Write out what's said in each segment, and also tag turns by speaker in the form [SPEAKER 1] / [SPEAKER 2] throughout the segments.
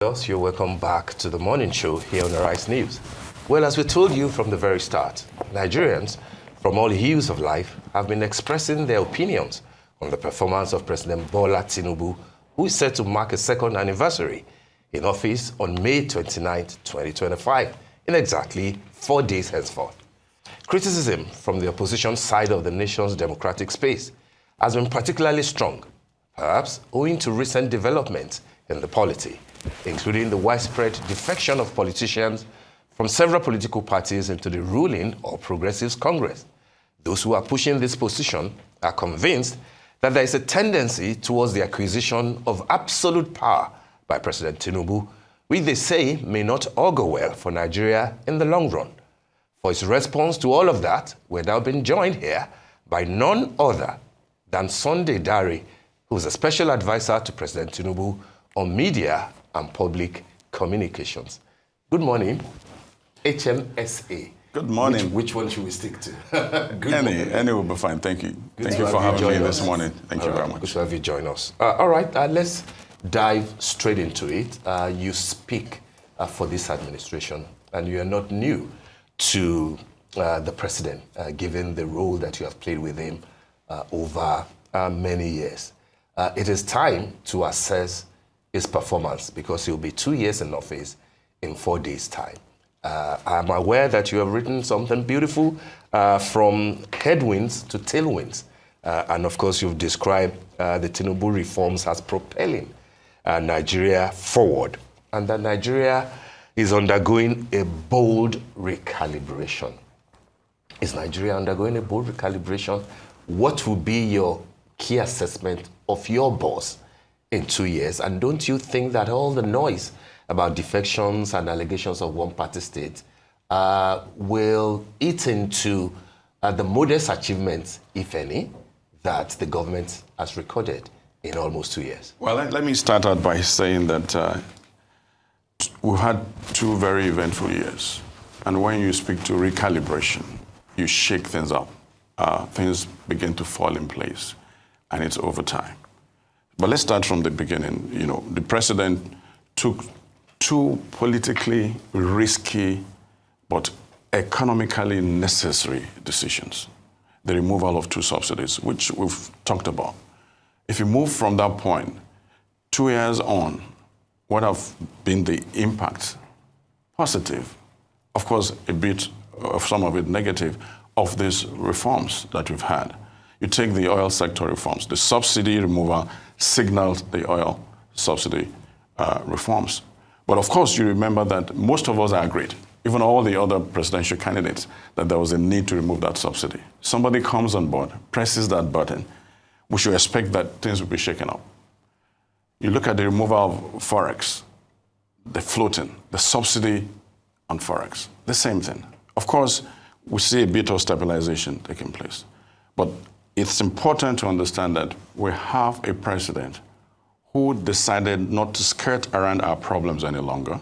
[SPEAKER 1] You're welcome back to the morning show here on the Rice News. Well, as we told you from the very start, Nigerians from all hues of life have been expressing their opinions on the performance of President Bola Tinubu, who is set to mark a second anniversary in office on May 29, 2025, in exactly 4 days henceforth. Criticism from the opposition side of the nation's democratic space has been particularly strong, perhaps owing to recent developments in the polity, including the widespread defection of politicians from several political parties into the ruling or Progressives Congress. Those who are pushing this position are convinced that there is a tendency towards the acquisition of absolute power by President Tinubu, which they say may not augur well for Nigeria in the long run. For his response to all of that, we're now being joined here by none other than Sunday Dare, who is a special advisor to President Tinubu on media and public communications. Good morning, HMSA.
[SPEAKER 2] Good morning.
[SPEAKER 1] Which one should we stick to?
[SPEAKER 2] Any will be fine. Thank you. Thank you for having me this morning. Thank you very much.
[SPEAKER 1] Good to have you join us. All right, let's dive straight into it. You speak for this administration, and you are not new to the president, given the role that you have played with him over many years. It is time to assess his performance because he'll be 2 years in office in 4 days' time. I'm aware that you have written something beautiful from headwinds to tailwinds. And of course, you've described the Tinubu reforms as propelling Nigeria forward, and that Nigeria is undergoing a bold recalibration. Is Nigeria undergoing a bold recalibration? What will be your key assessment of your boss in 2 years? And don't you think that all the noise about defections and allegations of one-party state will eat into the modest achievements, if any, that the government has recorded in almost 2 years?
[SPEAKER 2] Well, let me start out by saying that we've had 2 very eventful years. And when you speak to recalibration, you shake things up. Things begin to fall in place, and it's over time. But let's start from the beginning. You know, the president took 2 politically risky but economically necessary decisions. The removal of 2 subsidies, which we've talked about. If you move from that point, 2 years on, what have been the impact? Positive. Of course, a bit of some of it negative of these reforms that we've had. You take the oil sector reforms, the subsidy removal signaled the oil subsidy reforms. But of course, you remember that most of us agreed, even all the other presidential candidates, that there was a need to remove that subsidy. Somebody comes on board, presses that button, we should expect that things will be shaken up. You look at the removal of Forex, the floating, the subsidy on Forex, the same thing. Of course, we see a bit of stabilization taking place. But it's important to understand that we have a president who decided not to skirt around our problems any longer,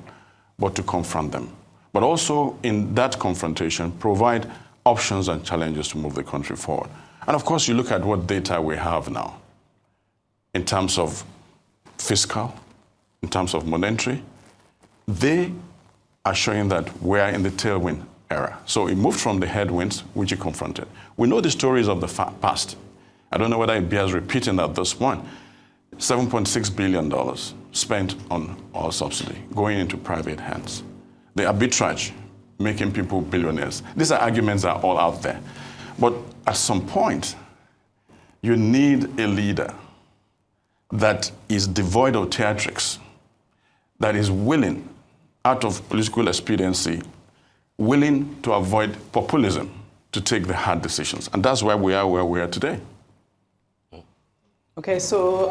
[SPEAKER 2] but to confront them. But also in that confrontation, provide options and challenges to move the country forward. And of course, you look at what data we have now in terms of fiscal, in terms of monetary, they are showing that we're in the tailwind era. So it moved from the headwinds, which he confronted. We know the stories of the past. I don't know whether it bears repeating at this point. $7.6 billion spent on oil subsidy, going into private hands. The arbitrage, making people billionaires. These are arguments that are all out there. But at some point, you need a leader that is devoid of theatrics, that is willing, out of political expediency, willing to avoid populism, to take the hard decisions. And that's why we are where we are today.
[SPEAKER 3] Okay, so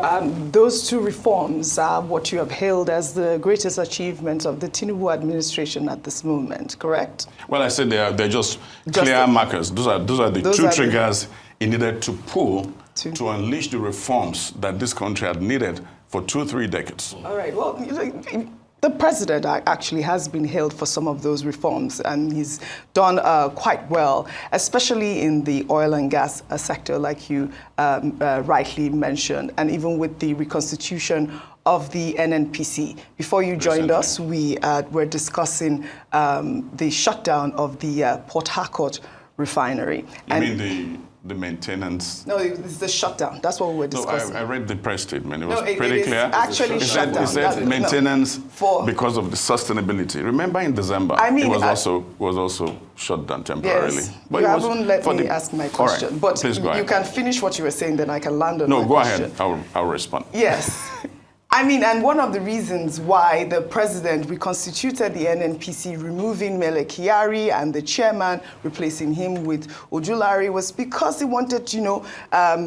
[SPEAKER 3] those 2 reforms are what you have hailed as the greatest achievements of the Tinubu administration at this moment, correct?
[SPEAKER 2] Well, I said they're just clear markers. Those are the 2 triggers it needed to pull to unleash the reforms that this country had needed for 2-3 decades.
[SPEAKER 3] All right, well, the president actually has been hailed for some of those reforms, and he's done quite well, especially in the oil and gas sector, like you rightly mentioned, and even with the reconstitution of the NNPC. Before you joined us, we were discussing the shutdown of the Port Harcourt refinery.
[SPEAKER 2] You mean the maintenance?
[SPEAKER 3] No, it's the shutdown. That's what we were discussing.
[SPEAKER 2] No, I read the press statement. It was
[SPEAKER 3] it
[SPEAKER 2] pretty
[SPEAKER 3] is
[SPEAKER 2] clear.
[SPEAKER 3] actually shut down.
[SPEAKER 2] It said maintenance
[SPEAKER 3] for
[SPEAKER 2] because of the sustainability. Remember in December, it was also shut down temporarily.
[SPEAKER 3] Yes,
[SPEAKER 2] but
[SPEAKER 3] you haven't let me ask my question.
[SPEAKER 2] Right,
[SPEAKER 3] but
[SPEAKER 2] please go ahead.
[SPEAKER 3] You can finish what you were saying, then I can land on my
[SPEAKER 2] No, go
[SPEAKER 3] question.
[SPEAKER 2] ahead. I'll respond.
[SPEAKER 3] Yes. I mean, and one of the reasons why the president reconstituted the NNPC, removing Mele Kyari and the chairman, replacing him with Ojulari, was because he wanted,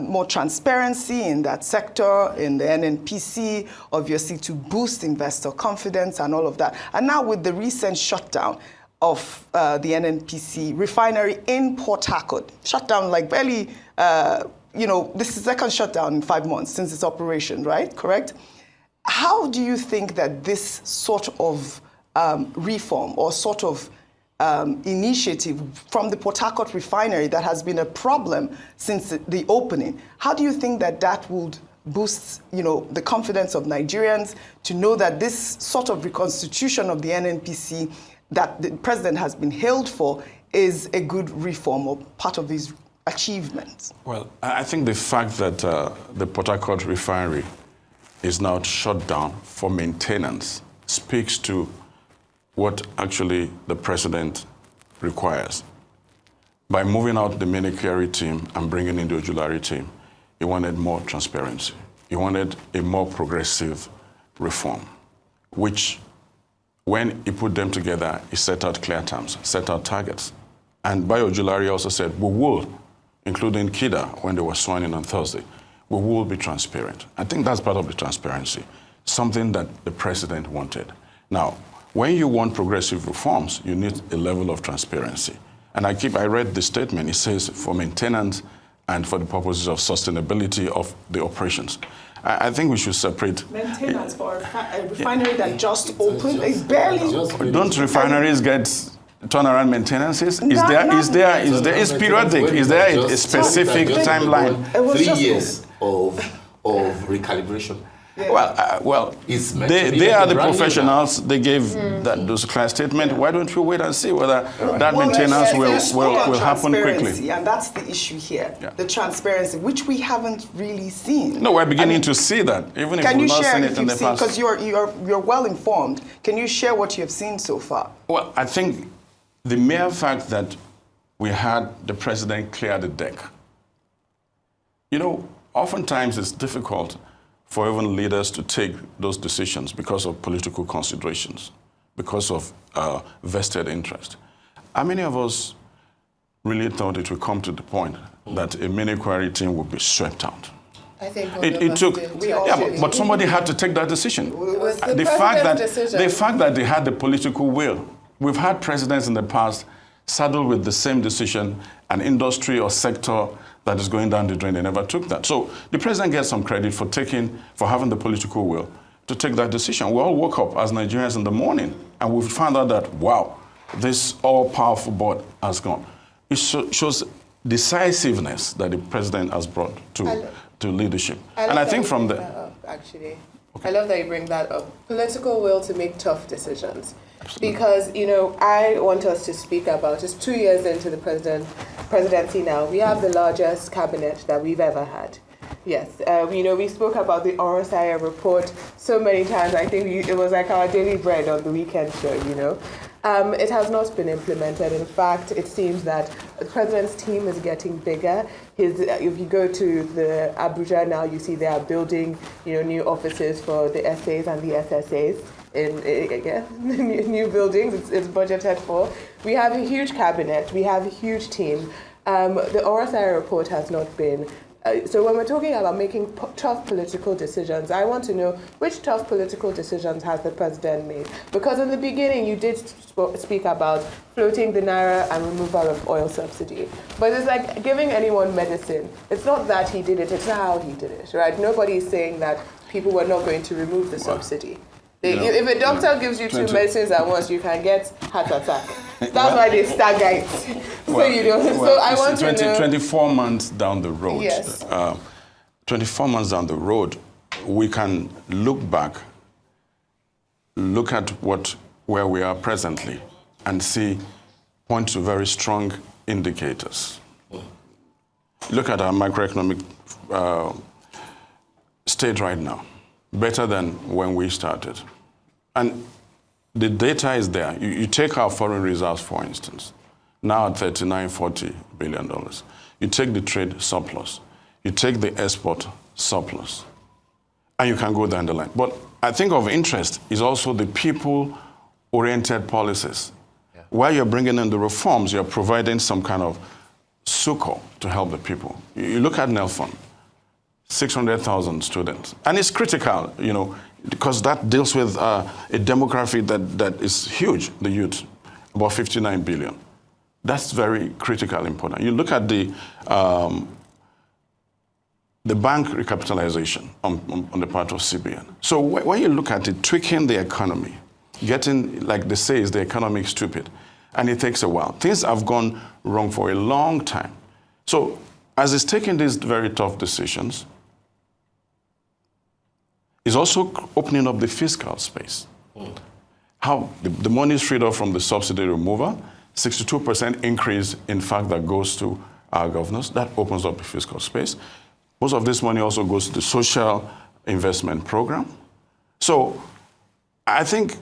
[SPEAKER 3] more transparency in that sector, in the NNPC, obviously to boost investor confidence and all of that. And now with the recent shutdown of the NNPC refinery in Port Harcourt, shut down like barely, this is the second shutdown in 5 months since its operation, right? Correct? How do you think that this sort of reform or sort of initiative from the Port Harcourt refinery that has been a problem since the opening, how do you think that would boost, the confidence of Nigerians to know that this sort of reconstitution of the NNPC that the president has been hailed for is a good reform or part of his achievements?
[SPEAKER 2] Well, I think the fact that the Port Harcourt refinery is now shut down for maintenance speaks to what actually the president requires. By moving out the Mele Kyari team and bringing in the Ojulari team, he wanted more transparency. He wanted a more progressive reform, which when he put them together, he set out clear terms, set out targets. And Bayo Ojulari also said, we will, including Kida, when they were sworn in on Thursday, we will be transparent. I think that's part of the transparency, something that the president wanted. Now, when you want progressive reforms, you need a level of transparency. And I read the statement, it says for maintenance and for the purposes of sustainability of the operations. I think we should separate.
[SPEAKER 3] Maintenance for a refinery that just opened, is barely.
[SPEAKER 2] Don't refineries get turnaround maintenances? It's periodic. Is there a specific timeline?
[SPEAKER 1] 3 years of recalibration.
[SPEAKER 3] Yeah.
[SPEAKER 2] Well, they are the professionals. They gave those clear statements. Why don't we wait and see whether that maintenance will happen quickly?
[SPEAKER 3] And that's the issue here, the transparency, which we haven't really seen.
[SPEAKER 2] No, we're beginning to see that, even if we've not seen it in the past.
[SPEAKER 3] Because you're well informed. Can you share what you have seen so far?
[SPEAKER 2] Well, I think the mere fact that we had the president clear the deck. Oftentimes it's difficult for even leaders to take those decisions because of political considerations, because of vested interest. How many of us really thought it would come to the point that a Mele Kyari team would be swept out?
[SPEAKER 4] I think
[SPEAKER 2] it took, but somebody had to take that decision. The fact that they had the political will. We've had presidents in the past saddled with the same decision, an industry or sector that is going down the drain. They never took that. So the president gets some credit for having the political will to take that decision. We all woke up as Nigerians in the morning and we found out that, wow, this all-powerful board has gone. It shows decisiveness that the president has brought to leadership. I think from the...
[SPEAKER 4] Actually, I love that you bring that up. Political will to make tough decisions. Absolutely. Because, I want us to speak about, just 2 years into the presidency now, we have the largest cabinet that we've ever had. Yes, we spoke about the Orosaya report so many times. I think it was like our daily bread on the weekend show, It has not been implemented. In fact, it seems that the president's team is getting bigger. If you go to the Abuja now, you see they are building, new offices for the SAs and the SSAs. In new buildings, it's budgeted for. We have a huge cabinet. We have a huge team. The Orosaya report has not been. So when we're talking about making tough political decisions, I want to know which tough political decisions has the president made? Because in the beginning, you did speak about floating the naira and removal of oil subsidy. But it's like giving anyone medicine. It's not that he did it, it's how he did it, right? Nobody is saying that people were not going to remove the subsidy. If a doctor gives you 2 medicines at once, you can get heart attack. That's why they stagger it. I want to know.
[SPEAKER 2] 24 months down the road.
[SPEAKER 4] Yes.
[SPEAKER 2] 24 months down the road, we can look back, look at where we are presently, and point to very strong indicators. Look at our macroeconomic state right now, better than when we started. And the data is there. You take our foreign reserves, for instance, now at $39-40 billion. You take the trade surplus. You take the export surplus. And you can go down the line. But I think of interest is also the people-oriented policies. Yeah. While you're bringing in the reforms, you're providing some kind of succour to help the people. You look at NELFUND, 600,000 students. And it's critical, because that deals with a demography that is huge, the youth, about 59 billion. That's very critical, important. You look at the bank recapitalization on the part of CBN. So when you look at it, tweaking the economy, getting, like they say, is the economic stupid, and it takes a while. Things have gone wrong for a long time. So as it's taking these very tough decisions, it's also opening up the fiscal space. How the money is freed up from the subsidy removal, 62% increase, in fact, that goes to our governors. That opens up the fiscal space. Most of this money also goes to the social investment program. So I think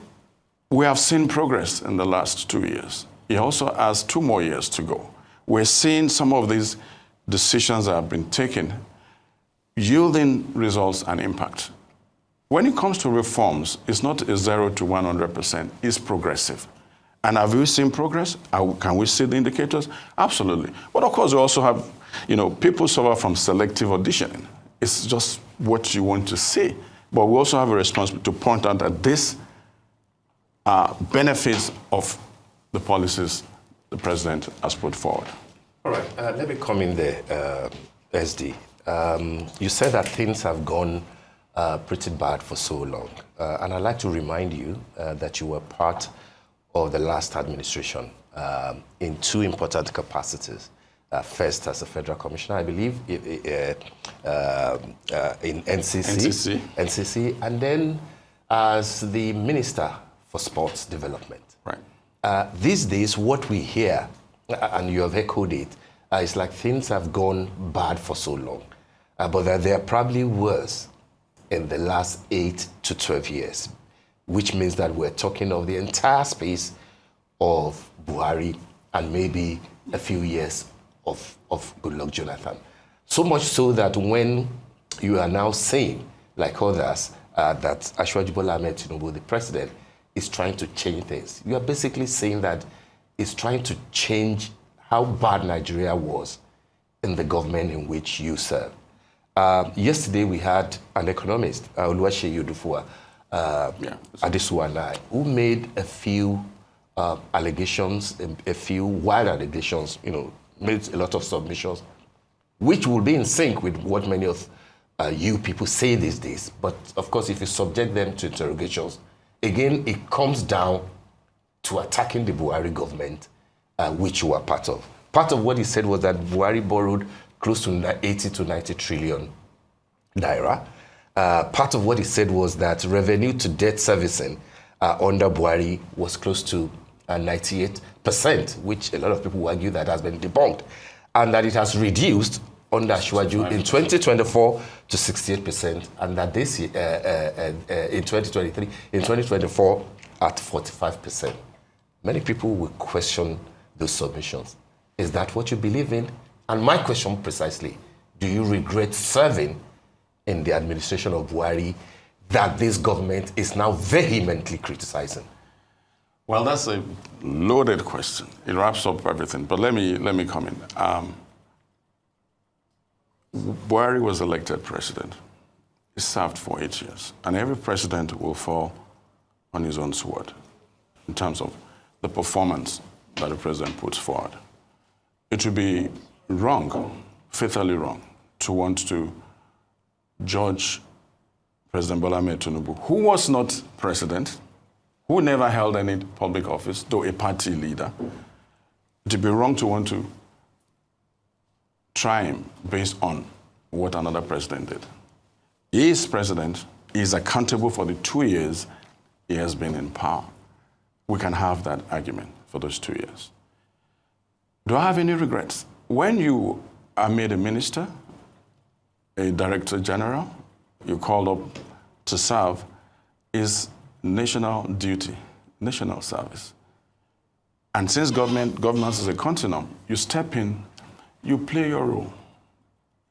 [SPEAKER 2] we have seen progress in the last 2 years. It also has 2 more years to go. We're seeing some of these decisions that have been taken yielding results and impact. When it comes to reforms, it's not a 0 to 100%, it's progressive. And have we seen progress? Can we see the indicators? Absolutely. But of course, we also have, people suffer from selective auditioning. It's just what you want to see. But we also have a responsibility to point out that this are benefits of the policies the president has put forward.
[SPEAKER 1] All right, let me come in there, SD. You said that things have gone pretty bad for so long. And I'd like to remind you that you were part of the last administration in 2 important capacities. First, as a federal commissioner, I believe, in NCC, and then as the minister for sports development.
[SPEAKER 2] Right.
[SPEAKER 1] These days, what we hear, and you have echoed it, is like things have gone bad for so long, but that they are probably worse in the last 8 to 12 years, which means that we're talking of the entire space of Buhari and maybe a few years of Goodluck Jonathan. So much so that when you are now saying, like others, that Asiwaju Bola Ahmed Tinubu, the president, is trying to change things, you are basically saying that it's trying to change how bad Nigeria was in the government in which you serve. Yesterday we had an economist, Oluwaseyi Odufuwa, Adesuwa, who made a few allegations, a few wild allegations, made a lot of submissions, which will be in sync with what many of you people say these days. But of course, if you subject them to interrogations, again, it comes down to attacking the Buhari government, which you are part of. Part of what he said was that Buhari borrowed close to 80 to 90 trillion naira. Part of what he said was that revenue to debt servicing under Buhari was close to 98%, which a lot of people argue that has been debunked, and that it has reduced under Asiwaju in 2024 to 68%, and that this year, in 2024 at 45%. Many people will question those submissions. Is that what you believe in? And my question precisely, do you regret serving in the administration of Buhari that this government is now vehemently criticizing?
[SPEAKER 2] Well, that's a loaded question. It wraps up everything. But let me come in. Buhari was elected president. He served for 8 years. And every president will fall on his own sword in terms of the performance that the president puts forward. It would be wrong, fatally wrong, to want to judge President Bola Ahmed Tinubu, who was not president, who never held any public office, though a party leader. It would be wrong to want to try him based on what another president did. He is president. He is accountable for the 2 years he has been in power. We can have that argument for those 2 years. Do I have any regrets? When you are made a minister, a director general, you're called up to serve, is national duty, national service. And since governance is a continuum, you step in, you play your role.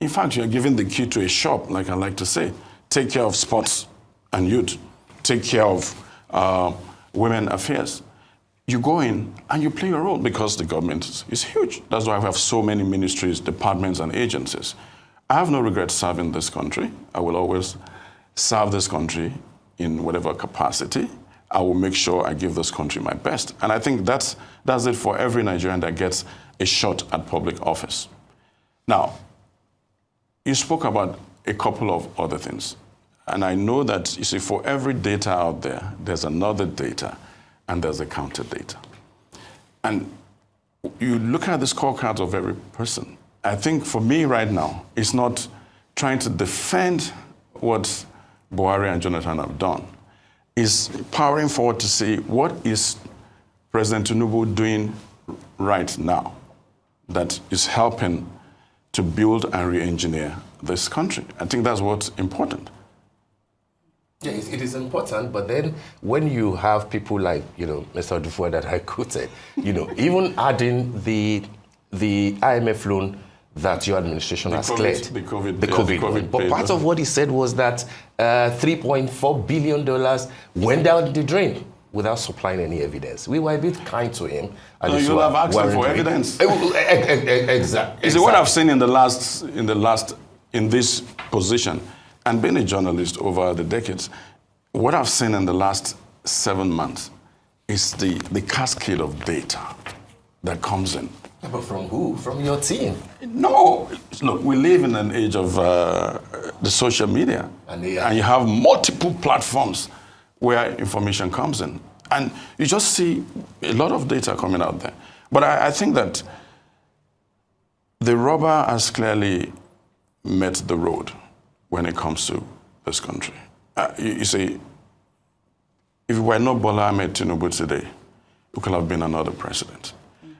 [SPEAKER 2] In fact, you're given the key to a shop, like I like to say. Take care of sports and youth. Take care of women affairs. You go in and you play your role because the government is huge. That's why we have so many ministries, departments, and agencies. I have no regret serving this country. I will always serve this country in whatever capacity. I will make sure I give this country my best. And I think that's it for every Nigerian that gets a shot at public office. Now, you spoke about a couple of other things. And I know that, you see, for every data out there, there's another data, and there's a counter data. And you look at the scorecards of every person. I think for me right now, it's not trying to defend what Buhari and Jonathan have done. It's powering forward to see what is President Tinubu doing right now that is helping to build and re-engineer this country. I think that's what's important.
[SPEAKER 1] Yeah, it is important, but then when you have people like, Mr. Dufour that I quoted, even adding the IMF loan that your administration has cleared.
[SPEAKER 2] The COVID
[SPEAKER 1] loan. But part of what he said was that $3.4 billion went down the drain without supplying any evidence. We were a bit kind to him.
[SPEAKER 2] No, you have asked him for evidence.
[SPEAKER 1] Exactly.
[SPEAKER 2] You see, what I've seen in this position, and being a journalist over the decades, what I've seen in the last 7 months is the cascade of data that comes in.
[SPEAKER 1] Yeah, but from who? From your team?
[SPEAKER 2] No. Look, we live in an age of the social media. And you have multiple platforms where information comes in. And you just see a lot of data coming out there. But I think that the rubber has clearly met the road when it comes to this country. You see, if it were not Bola Ahmed Tinubu today, it could have been another president.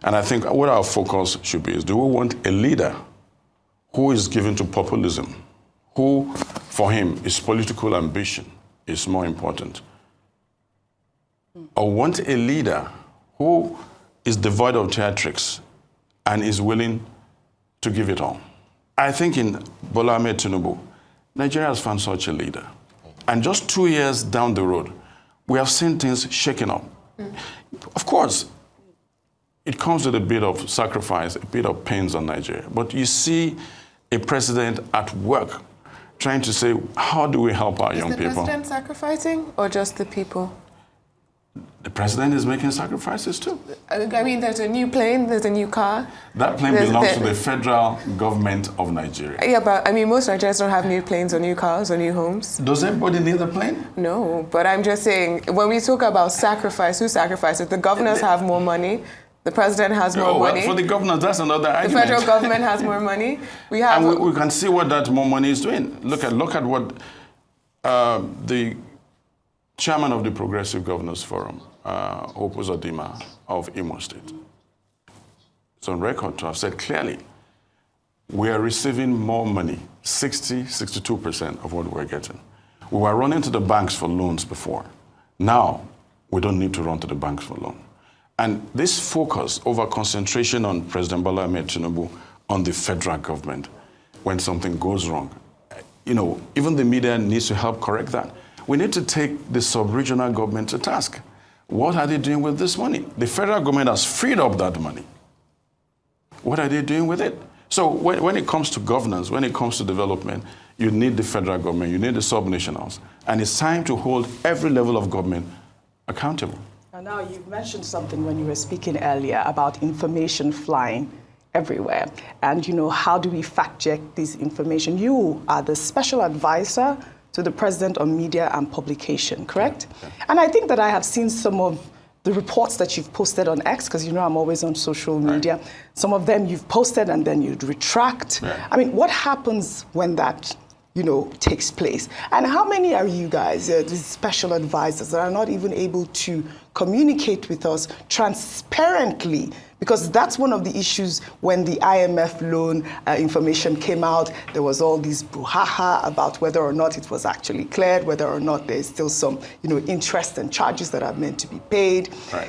[SPEAKER 2] And I think what our focus should be is, do we want a leader who is given to populism, who, for him, his political ambition is more important? Or want a leader who is devoid of theatrics and is willing to give it all? I think in Bola Ahmed Tinubu, Nigeria has found such a leader. And just 2 years down the road, we have seen things shaking up. Of course, it comes with a bit of sacrifice, a bit of pains on Nigeria. But you see a president at work trying to say, how do we help our young people?
[SPEAKER 4] Is the president sacrificing or just the people?
[SPEAKER 2] The president is making sacrifices too.
[SPEAKER 4] I mean, there's a new plane, there's a new car.
[SPEAKER 2] That plane belongs to the federal government of Nigeria.
[SPEAKER 4] Yeah, but I mean, most Nigerians don't have new planes or new cars or new homes.
[SPEAKER 2] Does everybody need a plane?
[SPEAKER 4] No, but I'm just saying, when we talk about sacrifice, who sacrifices? The governors have more money. The president has more money.
[SPEAKER 2] For the governors, that's another argument.
[SPEAKER 4] The federal government has more money. We have,
[SPEAKER 2] and we can see what that more money is doing. Look at what the chairman of the Progressive Governors Forum, Hope Uzodinma of Imo State, it's on record to have said clearly, we are receiving more money, 62% of what we're getting. We were running to the banks for loans before. Now, we don't need to run to the banks for loans. And this focus over concentration on President Bola Ahmed Tinubu on the federal government, when something goes wrong, even the media needs to help correct that. We need to take the sub-regional government to task. What are they doing with this money? The federal government has freed up that money. What are they doing with it? So when it comes to governance, when it comes to development, you need the federal government, you need the sub-nationals. And it's time to hold every level of government accountable.
[SPEAKER 3] And now you've mentioned something when you were speaking earlier about information flying everywhere. And, how do we fact check this information? You are the special advisor to the president on media and publication, correct? Yeah. And I think that I have seen some of the reports that you've posted on X, because I'm always on social media. Right. Some of them you've posted and then you'd retract. Right. I mean, what happens when that takes place. And how many are you guys, these special advisors, that are not even able to communicate with us transparently? Because that's one of the issues when the IMF loan information came out. There was all this brouhaha about whether or not it was actually cleared, whether or not there's still some, interest and charges that are meant to be paid.
[SPEAKER 2] Right.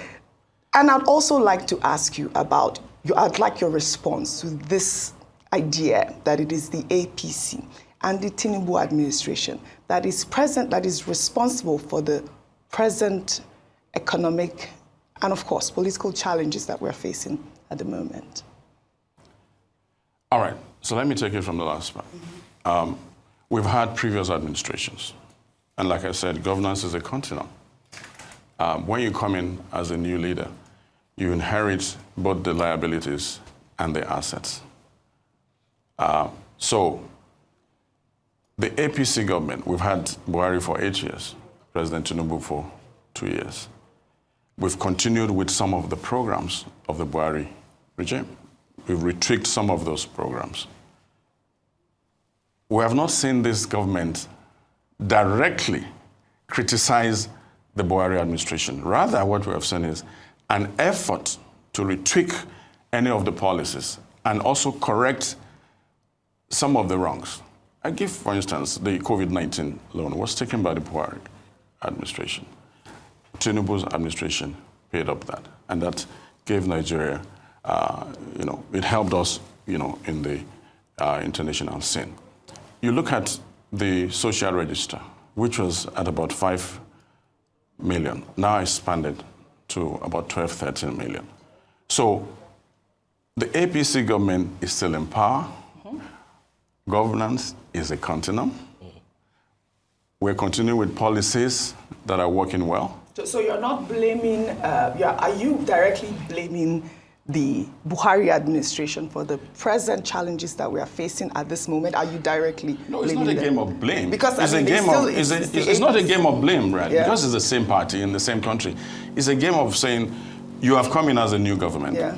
[SPEAKER 3] And I'd also like to ask you about, I'd like your response to this idea that it is the APC and the Tinubu administration that is present, that is responsible for the present economic and, of course, political challenges that we're facing at the moment.
[SPEAKER 2] All right, so let me take it from the last part. We've had previous administrations. And like I said, governance is a continuum. When you come in as a new leader, you inherit both the liabilities and the assets. So the APC government, we've had Buhari for 8 years, President Tinubu for 2 years. We've continued with some of the programs of the Buhari regime. We've retweaked some of those programs. We have not seen this government directly criticize the Buhari administration. Rather, what we have seen is an effort to retweak any of the policies and also correct some of the wrongs. I give, for instance, the COVID-19 loan was taken by the Buhari administration. Tinubu's administration paid up that, and that gave Nigeria, it helped us, in the international scene. You look at the social register, which was at about 5 million, now expanded to about 12, 13 million. So the APC government is still in power. Governance is a continuum. We're continuing with policies that are working well.
[SPEAKER 3] So you're not blaming, are you directly blaming the Buhari administration for the present challenges that we are facing at this moment? Are you directly
[SPEAKER 2] No, it's
[SPEAKER 3] blaming
[SPEAKER 2] not a
[SPEAKER 3] them?
[SPEAKER 2] game of blame.
[SPEAKER 3] Because
[SPEAKER 2] it's not a game of blame, right?
[SPEAKER 3] Yeah.
[SPEAKER 2] Because it's the same party in the same country. It's a game of saying, you have come in as a new government.
[SPEAKER 3] Yeah.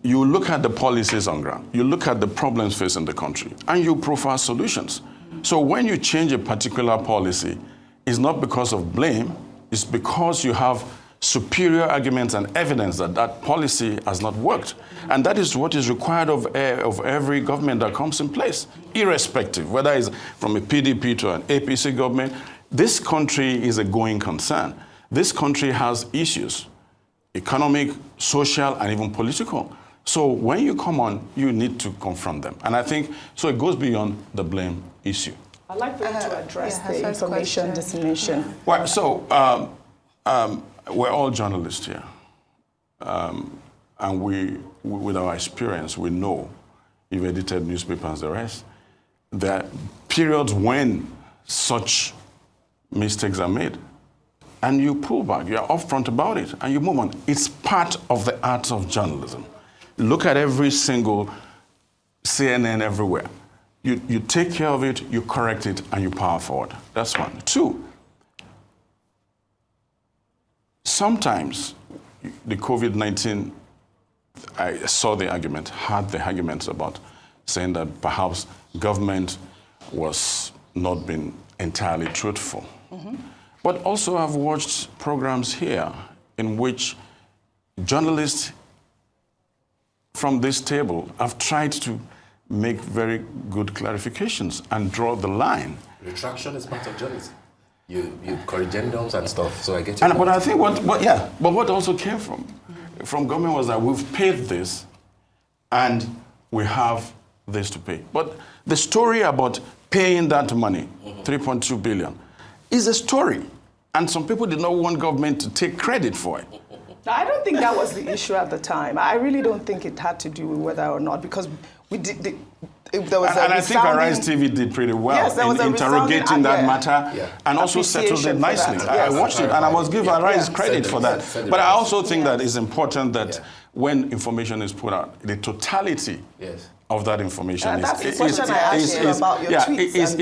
[SPEAKER 2] You look at the policies on ground, you look at the problems facing the country, and you profile solutions. So when you change a particular policy, it's not because of blame, it's because you have superior arguments and evidence that that policy has not worked. And that is what is required of every government that comes in place, irrespective, whether it's from a PDP to an APC government. This country is a going concern. This country has issues, economic, social, and even political. So when you come on, you need to confront them. And I think, so it goes beyond the blame issue.
[SPEAKER 3] I'd like for you to address the information dissemination.
[SPEAKER 2] Well, so we're all journalists here. And we, with our experience, we know, you've edited newspapers and the rest, that periods when such mistakes are made, and you pull back, you're upfront about it, and you move on. It's part of the art of journalism. Look at every single CNN everywhere. You take care of it, you correct it, and you power forward. That's one. Two, sometimes the COVID-19, I saw the argument, had the arguments about saying that perhaps government was not being entirely truthful. Mm-hmm. But also I've watched programs here in which journalists from this table have tried to make very good clarifications and draw the line.
[SPEAKER 1] Retraction is part of journalism. You corrigendums and stuff, so I get
[SPEAKER 2] you. But I think what also came from government was that we've paid this and we have this to pay. But the story about paying that money, 3.2 billion, is a story. And some people did not want government to take credit for it.
[SPEAKER 3] I don't think that was the issue at the time. I really don't think it had to do with whether or not, because we did. There was
[SPEAKER 2] and I think Arise TV did pretty well in interrogating that matter and also settled it nicely.
[SPEAKER 3] Yes.
[SPEAKER 2] I watched it and I must give Arise credit for that. But I also think that it's important that when information is put out, the totality of that information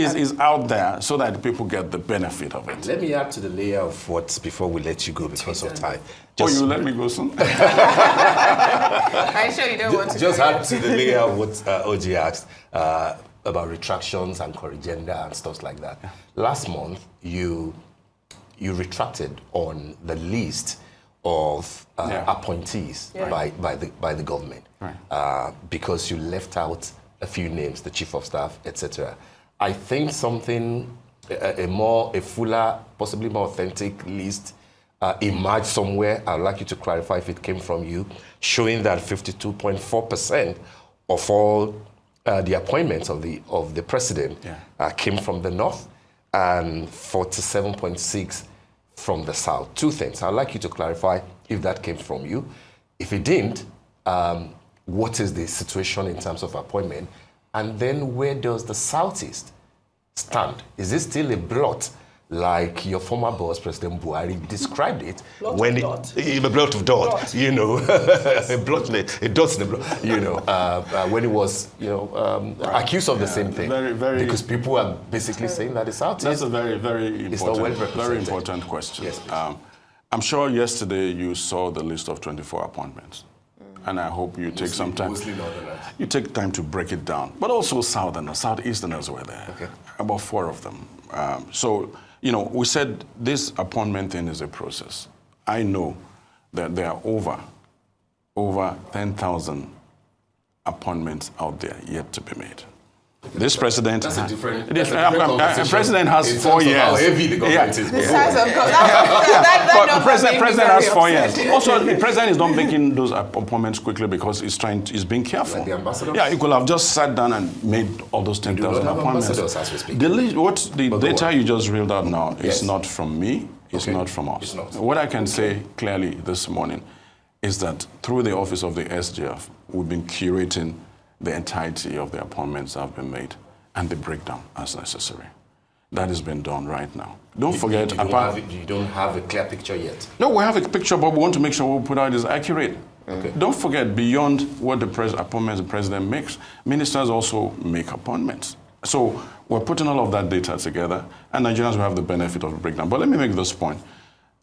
[SPEAKER 2] is out there so that people get the benefit of it.
[SPEAKER 1] Let me add to the layer of what before we let you go because of time.
[SPEAKER 2] You let me go soon?
[SPEAKER 4] Are you sure you don't want to
[SPEAKER 1] just add to the layer of what OG asked. about retractions and corrigenda and stuff like that. Last month, you retracted on the list of appointees by the government because you left out a few names, the chief of staff, etc. I think a fuller, possibly more authentic list emerged somewhere. I'd like you to clarify if it came from you, showing that 52.4% of all the appointments of the president came from the north and 47.6% from the south. Two things. I'd like you to clarify if that came from you. If it didn't, what is the situation in terms of appointment? And then where does the southeast stand? Is it still a blot like your former boss, President Buhari, described it?
[SPEAKER 3] A
[SPEAKER 1] blot of dot, you know, a dot in the blot, you know, when he was, accused of the same thing. Because people are basically saying that the southeast.
[SPEAKER 2] That's a very important question.
[SPEAKER 1] Yes,
[SPEAKER 2] I'm sure yesterday you saw the list of 24 appointments. And I hope you take some time. You take time to break it down. But also Southerners, Southeasterners were there. Okay. About 4 of them. We said this appointment thing is a process. I know that there are over 10,000 appointments out there yet to be made. This president,
[SPEAKER 1] that's a different
[SPEAKER 2] president has 4 years.
[SPEAKER 1] How heavy the government is.
[SPEAKER 4] The size of that
[SPEAKER 2] president has 4 years. Also, the president is not making those appointments quickly because he's being careful.
[SPEAKER 1] Like the ambassadors?
[SPEAKER 2] Yeah, he could have just sat down and made all those 10,000 appointments.
[SPEAKER 1] As we speak.
[SPEAKER 2] The data you just reeled out now is not from me. It's not from us.
[SPEAKER 1] It's not.
[SPEAKER 2] What I can say clearly this morning is that through the office of the SGF, we've been curating the entirety of the appointments that have been made and the breakdown as necessary. That has been done right now. Don't forget...
[SPEAKER 1] You don't have a clear picture yet?
[SPEAKER 2] No, we have a picture, but we want to make sure what we put out is accurate. Okay. Don't forget, beyond what appointments the president makes, ministers also make appointments. So we're putting all of that data together, and Nigerians will have the benefit of the breakdown. But let me make this point.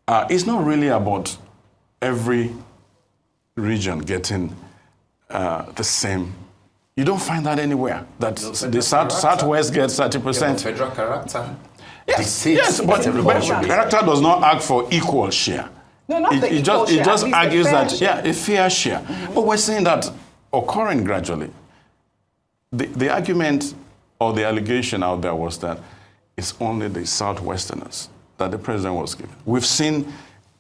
[SPEAKER 2] It's not really about every region getting the same. You don't find that anywhere. That the Southwest gets 30%.
[SPEAKER 1] Federal character.
[SPEAKER 2] Yes, but character does not act for equal share.
[SPEAKER 3] No, not the equal share.
[SPEAKER 2] It just argues that, a fair share. Mm-hmm. But we're saying that occurring gradually. The argument or the allegation out there was that it's only the Southwesterners that the president was given. We've seen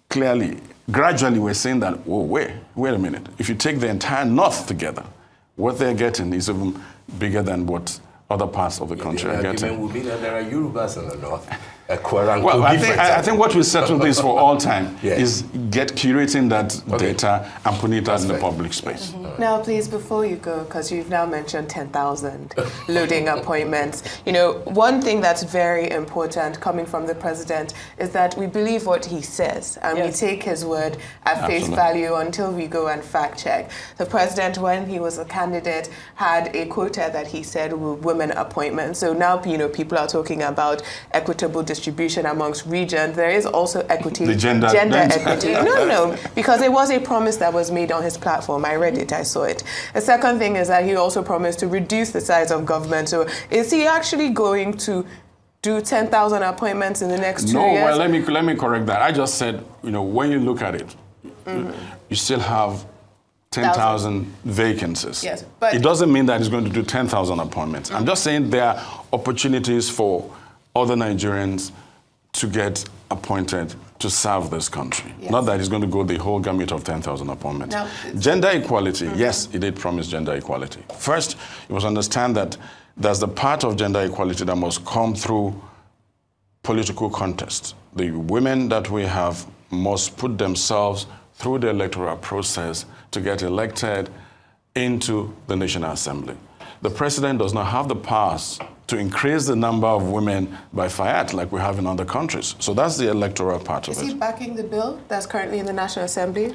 [SPEAKER 2] clearly, gradually we're saying that, wait a minute. If you take the entire North together, what they're getting is even bigger than what other parts of the country are getting.
[SPEAKER 1] The argument would be that there are Yorubas in the North.
[SPEAKER 2] Well, I think what we settle this for all time is curating that data and putting it out in the public space.
[SPEAKER 4] Mm-hmm. Now, please, before you go, because you've now mentioned 10,000 loading appointments, one thing that's very important coming from the president is that we believe what he says and we take his word at face value until we go and fact check. The president, when he was a candidate, had a quota that he said were women appointments. So now, people are talking about equitable distribution amongst regions. There is also equity,
[SPEAKER 2] the gender
[SPEAKER 4] equity. No, because it was a promise that was made on his platform. I read it, I saw it. The second thing is that he also promised to reduce the size of government. So is he actually going to do 10,000 appointments in the next 2 years?
[SPEAKER 2] No, well, let me correct that. I just said, when you look at it, you still have 10,000 vacancies.
[SPEAKER 4] Yes, but
[SPEAKER 2] it doesn't mean that he's going to do 10,000 appointments. I'm just saying there are opportunities for other Nigerians to get appointed to serve this country. Yes. Not that he's going to go the whole gamut of 10,000 appointments. Now, gender equality, yes, he did promise gender equality. First, you must understand that there's the part of gender equality that must come through political contest. The women that we have must put themselves through the electoral process to get elected into the National Assembly. The president does not have the powers to increase the number of women by fiat like we have in other countries. So that's the electoral part of it.
[SPEAKER 4] Is he backing the bill that's currently in the National Assembly?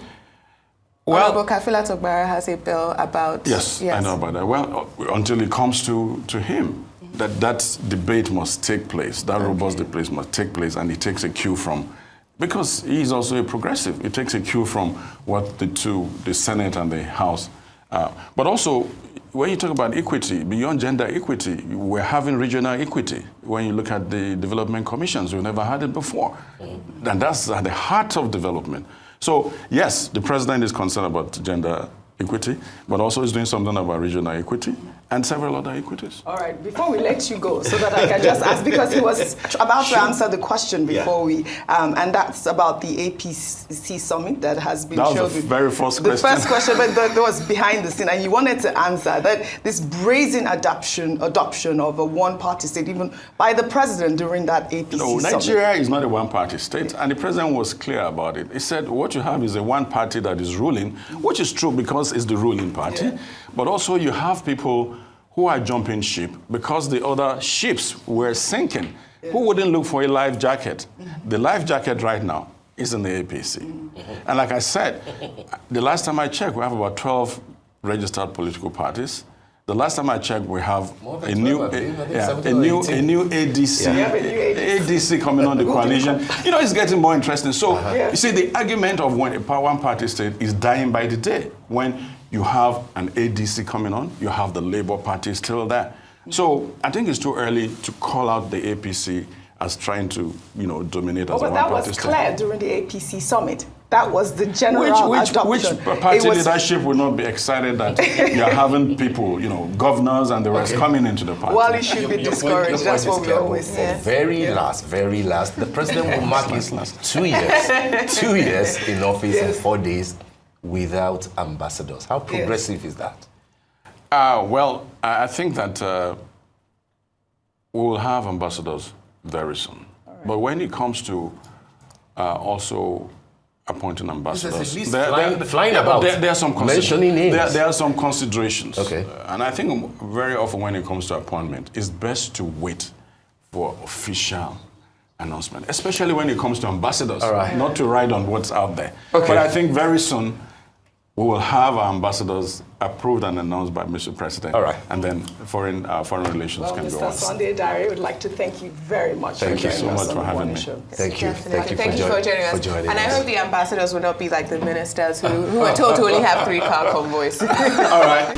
[SPEAKER 2] Well,
[SPEAKER 4] Honorable Kafila Togbara has a bill about...
[SPEAKER 2] Yes, I know about that. Well, until it comes to him, that debate must take place, that robust debate must take place, and he takes a cue from... Because he's also a progressive. He takes a cue from what the Senate and the House... but also, when you talk about equity, beyond gender equity, we're having regional equity. When you look at the development commissions, we've never had it before. And that's at the heart of development. So yes, the president is concerned about gender equity, but also is doing something about regional equity and several other equities.
[SPEAKER 3] All right, before we let you go, so that I can just ask, because he was about to answer the question before we, and that's about the APC summit that has been
[SPEAKER 2] That
[SPEAKER 3] shown.
[SPEAKER 2] was the very first
[SPEAKER 3] the
[SPEAKER 2] question.
[SPEAKER 3] first question, but that was behind the scene, and you wanted to answer that this brazen adoption of a one-party state, even by the president during that APC
[SPEAKER 2] No,
[SPEAKER 3] summit.
[SPEAKER 2] Nigeria is not a one-party state, and the president was clear about it. He said what you have is a one party that is ruling, which is true because it's the ruling party, but also you have people who are jumping ship because the other ships were sinking. Who wouldn't look for a life jacket? The life jacket right now is in the APC. And like I said, the last time I checked, we have about 12 registered political parties. The last time I checked, we have a new ADC, ADC coming on the coalition. You know, it's getting more interesting. So you see, the argument of when a one-party state is dying by the day. When you have an ADC coming on, you have the Labour Party still there. So I think it's too early to call out the APC as trying to, dominate as a one-party state.
[SPEAKER 3] But that was clear during the APC summit. That was the general adoption.
[SPEAKER 2] Which party leadership will not be excited that you're having people, governors and the rest coming into the party?
[SPEAKER 3] Well, it should be discouraged. That's what we always say.
[SPEAKER 1] Very last, the president will mark his 2 years, 2 years in office in 4 days without ambassadors. How progressive is that?
[SPEAKER 2] Well, I think that we will have ambassadors very soon. Right. But when it comes to also appointing ambassadors,
[SPEAKER 1] there are some mentioning names.
[SPEAKER 2] There are some considerations.
[SPEAKER 1] Okay.
[SPEAKER 2] And I think very often when it comes to appointment, it's best to wait for official announcement, especially when it comes to ambassadors, not to ride on what's out there. Okay. But I think very soon we will have our ambassadors approved and announced by Mr. President.
[SPEAKER 1] All right.
[SPEAKER 2] And then foreign relations can go on.
[SPEAKER 3] Mr. Sunday Dare, would like to thank you very much.
[SPEAKER 2] Thank you so much for having me.
[SPEAKER 1] Thank you.
[SPEAKER 4] Thank you for joining us. And I hope the ambassadors will not be like the ministers who are told to only have 3 car convoys.
[SPEAKER 2] All right.